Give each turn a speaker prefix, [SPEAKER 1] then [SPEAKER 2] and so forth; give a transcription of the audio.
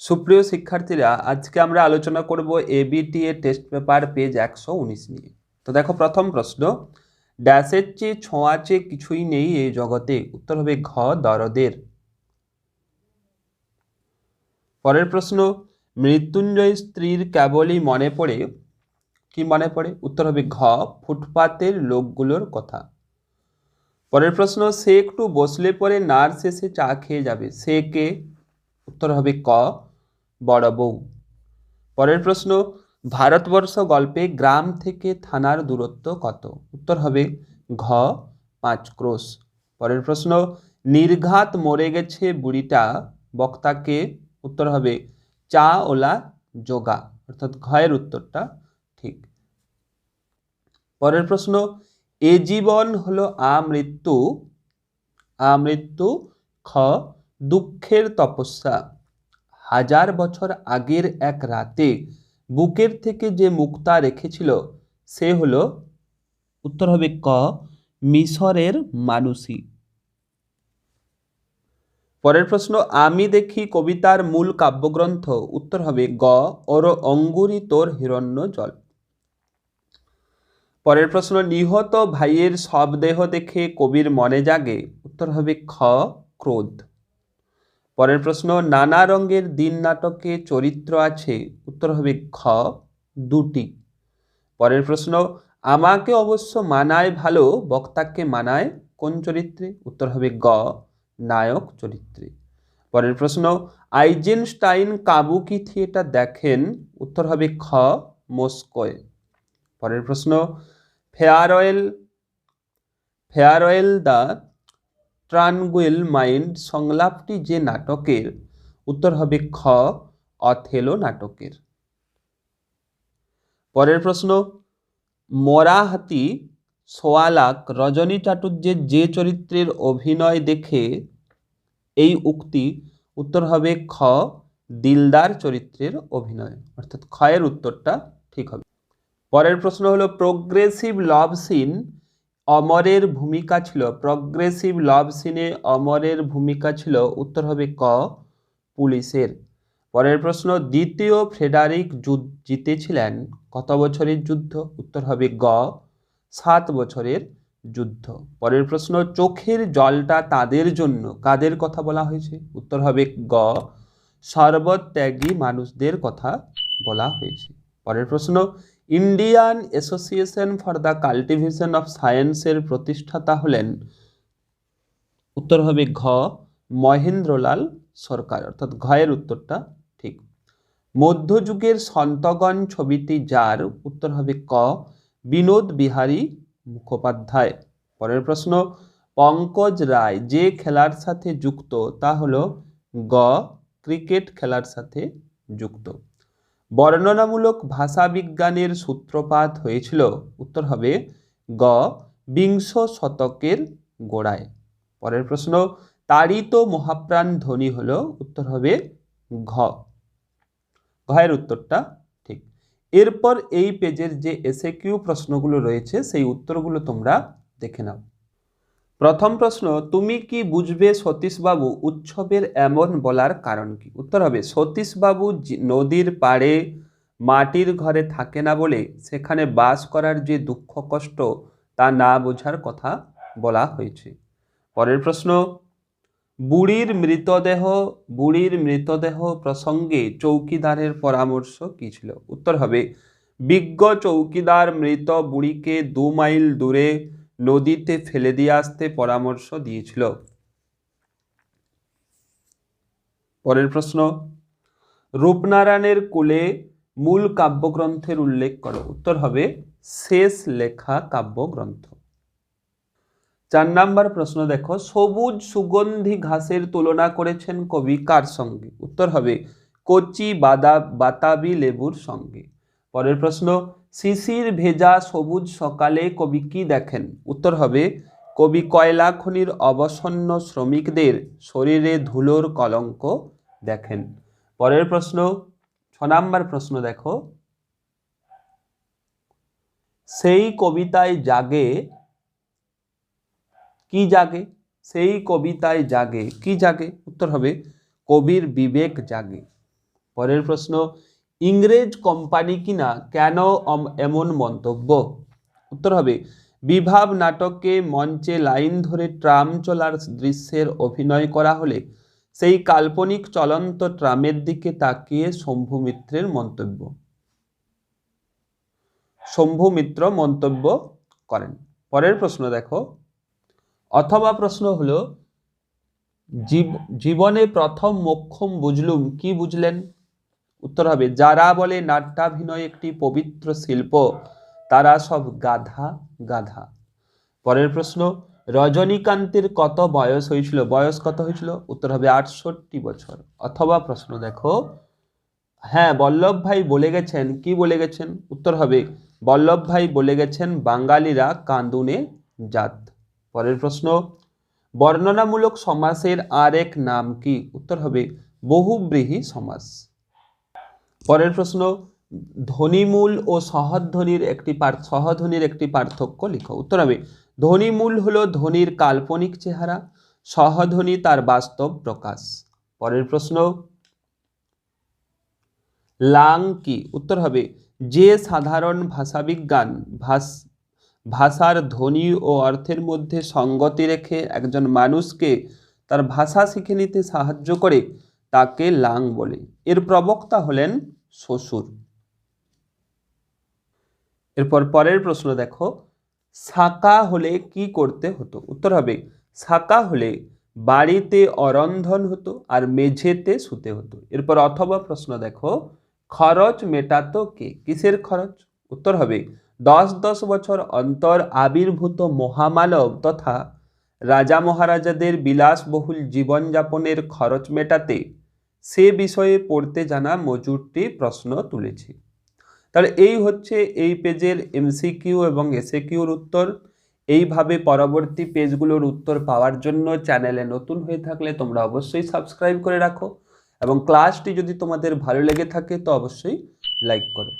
[SPEAKER 1] সুপ্রিয় শিক্ষার্থীরা, আজকে আমরা আলোচনা করব এবিটিএ টেস্ট পেপার পেজ 119 নিয়ে। তো দেখো, প্রথম প্রশ্ন, ড্যাশের চেয়ে ছোঁয়া চেয়ে কিছুই নেই এই জগতে। উত্তর হবে ঘ, দরদের। পরের প্রশ্ন, মৃত্যুঞ্জয় স্ত্রীর কেবলই মনে পড়ে, কি মনে পড়ে? উত্তর হবে ঘ, ফুটপাতের লোকগুলোর কথা। পরের প্রশ্ন, সে একটু বসলে পরে নার্স এসে চা খেয়ে যাবে, সে কে? উত্তর হবে ক, বড় বউ। পরের প্রশ্ন, ভারতবর্ষ গল্পে গ্রাম থেকে থানার দূরত্ব কত? উত্তর হবে ঘ, 5 ক্রোশ। পরের প্রশ্ন, নির্ঘাত মরে গেছে বুড়িটা, বক্তাকে? উত্তর হবে চা ওলা যোগা, অর্থাৎ ঘয়ের উত্তরটা ঠিক। পরের প্রশ্ন, এ জীবন হলো আমৃত্যু, আমৃত্যু খ, দুঃখের তপস্যা। 1000 বছর আগের এক রাতে বুকের থেকে যে মুক্তা রেখেছিল সে হলো? উত্তর হবে ক, মিশরের মানুষই। পরের প্রশ্ন, আমি দেখি কবিতার মূল কাব্যগ্রন্থ। উত্তর হবে গ, ওর অঙ্গুরি তোর হিরণ্য জল। পরের প্রশ্ন, নিহত ভাইয়ের শবদেহ দেখে কবির মনে জাগে। উত্তর হবে খ, ক্রোধ। পরের প্রশ্ন, নানা রঙের দিন নাটকে চরিত্র আছে। উত্তর হবে খ, 2টি। পরের প্রশ্ন, আমাকে অবশ্য মানায় ভালো, বক্তাকে মানায় কোন চরিত্রে? উত্তর হবে গ, নায়ক চরিত্রে। পরের প্রশ্ন, আইজেনস্টাইন কাবুকি থিয়েটার দেখেন। উত্তর হবে খ, মস্কোয়। পরের প্রশ্ন, ফেয়ারওয়েল দ্য ট্রানগুইল মাইন্ড সংলাপটি যে নাটকের? উত্তর হবে খ, অথেলো নাটকের। পরের প্রশ্ন, মরা হাতি সোয়ালাক রজনী চাটুর্যের যে চরিত্রের অভিনয় দেখে এই উক্তি? উত্তর হবে খ, দিলদার চরিত্রের অভিনয়, অর্থাৎ ক্ষয়ের উত্তরটা ঠিক হবে। পরের প্রশ্ন হলো, প্রোগ্রেসিভ লাভ সিন অমরের ভূমিকা ছিল। প্রোগ্রেসিভ লাভ সিনে অমরের ভূমিকা ছিল। উত্তর হবে ক, পুলিশের। পরের প্রশ্ন, দ্বিতীয় ফ্রেডারিক জিতেছিলেন কত বছরের যুদ্ধ? উত্তর হবে গ, 7 বছরের যুদ্ধ। পরের প্রশ্ন, চোখের জলটা তাদের জন্য, কাদের কথা বলা হয়েছে? উত্তর হবে গ, সর্বত্যাগী মানুষদের কথা বলা হয়েছে। পরের প্রশ্ন, Indian association for the cultivation of সায়েন্সের প্রতিষ্ঠাতা হলেন? উত্তর হবে ঘ, মহেন্দ্রলাল সরকার, অর্থাৎ ঘয়ের উত্তরটা ঠিক। মধ্যযুগের সন্তগণ ছবিটি যার? উত্তর হবে ক, বিনোদ বিহারী মুখোপাধ্যায়। পরের প্রশ্ন, পঙ্কজ রায় যে খেলার সাথে যুক্ত তা হলো? গ, ক্রিকেট খেলার সাথে যুক্ত। বর্ণনামূলক ভাষাবিজ্ঞানের সূত্রপাত হয়েছিল? উত্তর হবে গ, 20 শতকের গোড়ায়। পরের প্রশ্ন, তাড়িত মহাপ্রাণ ধ্বনি হলো? উত্তর হবে ঘ, ঘয়ের উত্তরটা ঠিক। এরপর এই পেজের যে এসএকিউ প্রশ্নগুলো রয়েছে সেই উত্তরগুলো তোমরা দেখে নাও। প্রথম প্রশ্ন, তুমি কি বুঝবে সতীশবাবু উৎসবের এমন বলার কারণ কি? উত্তর হবে সতীশবাবু নদীর পাড়ে মাটির ঘরে থাকে না বলে সেখানে বাস করার যে দুঃখ কষ্ট তা না বোঝার কথা বলা হয়েছে। পরের প্রশ্ন, বুড়ির মৃতদেহ প্রসঙ্গে চৌকিদারের পরামর্শ কি ছিল? উত্তর হবে বিজ্ঞ চৌকিদার মৃত বুড়িকে 2 মাইল দূরে নদীতে ফেলে দিয়ে আসতে পরামর্শ দিয়েছিল। পরের প্রশ্ন, রূপনারায়ণের কোলে মূল কাব্যগ্রন্থের উল্লেখ করো। উত্তর হবে শেষ লেখা কাব্যগ্রন্থ। 4 নম্বর প্রশ্ন দেখো, সবুজ সুগন্ধি ঘাসের তুলনা করেছেন কবি কার সঙ্গে? উত্তর হবে কচি বাতাবি লেবুর সঙ্গে। পরের প্রশ্ন, শিশির ভেজা সবুজ সকালে কবি কি দেখেন? উত্তর হবে কবি কয়লা খনির অবসন্ন শ্রমিকদের শরীরে ধুলোর কলঙ্ক দেখেন। পরের প্রশ্ন, 6 নম্বর প্রশ্ন দেখো, সেই কবিতায় জাগে কি জাগে? সেই কবিতায় জাগে কি জাগে? উত্তর হবে কবির বিবেক জাগে। পরের প্রশ্ন, ইংরেজ কোম্পানি কিনা কেন এমন মন্তব্য? উত্তর হবে, বিভাব নাটকে মঞ্চে লাইন ধরে ট্রাম চলার দৃশ্যের অভিনয় করা হলে সেই কাল্পনিক চলন্ত ট্রামের দিকে তাকিয়ে শম্ভু মিত্রের মন্তব্য। শম্ভু মিত্র মন্তব্য করেন। পরের প্রশ্ন দেখো, অথবা প্রশ্ন হলো, জীবনে প্রথম মোক্ষম বুঝলুম, কি বুঝলেন? উত্তর হবে, যারা বলে নাট্যাভিনয় একটি পবিত্র শিল্প তারা সব গাধা গাধা। পরের প্রশ্ন, রজনীকান্তের কত বয়স হয়েছিল? বয়স কত হয়েছিল? উত্তর হবে 68 বছর। অথবা প্রশ্ন দেখো, হ্যাঁ বল্লভ ভাই বলে গেছেন, কি বলে গেছেন? উত্তর হবে, বল্লভ ভাই বলে গেছেন বাঙালিরা কান্দুনে জাত। পরের প্রশ্ন, বর্ণনামূলক সমাসের আর এক নাম কি? উত্তর হবে বহুব্রীহি সমাস। পরের প্রশ্ন, ধ্বনিমূল ও সহধ্বনির একটি পার্থক্য লিখো। উত্তর হবে, ধ্বনিমূল হলো ধ্বনির কাল্পনিক চেহারা, সহধ্বনি তার বাস্তব প্রকাশ। পরের প্রশ্ন, লাং কি? উত্তর হবে, যে সাধারণ ভাষাবিজ্ঞান ভাষার ধ্বনি ও অর্থের মধ্যে সঙ্গতি রেখে একজন মানুষকে তার ভাষা শিখে নিতে সাহায্য করে তাকে লাং বলে। এর প্রবক্তা হলেন শ্বশুর। এরপর পরের প্রশ্ন দেখো, সাকা হলে কি করতে হতো? উত্তর হবে, সাকা হলে বাড়িতে অরন্ধন হতো আর মেঝেতে শুতে হতো। এরপর অথবা প্রশ্ন দেখো, খরচ মেটাতো কে? কিসের খরচ? উত্তর হবে, 10 বছর অন্তর আবির্ভূত মহামানব তথা রাজা মহারাজাদের বিলাসবহুল জীবনযাপনের খরচ মেটাতে সে বিষয়ে পড়তে জানা মজুরটি প্রশ্ন তুলেছি। তাহলে এই হচ্ছে এই পেজের এমসিকিউ এবং এসএকিউর উত্তর। এইভাবে পরবর্তী পেজগুলোর উত্তর পাওয়ার জন্য চ্যানেলে নতুন হয়ে থাকলে তোমরা অবশ্যই সাবস্ক্রাইব করে রাখো এবং ক্লাসটি যদি তোমাদের ভালো লেগে থাকে তো অবশ্যই লাইক করো।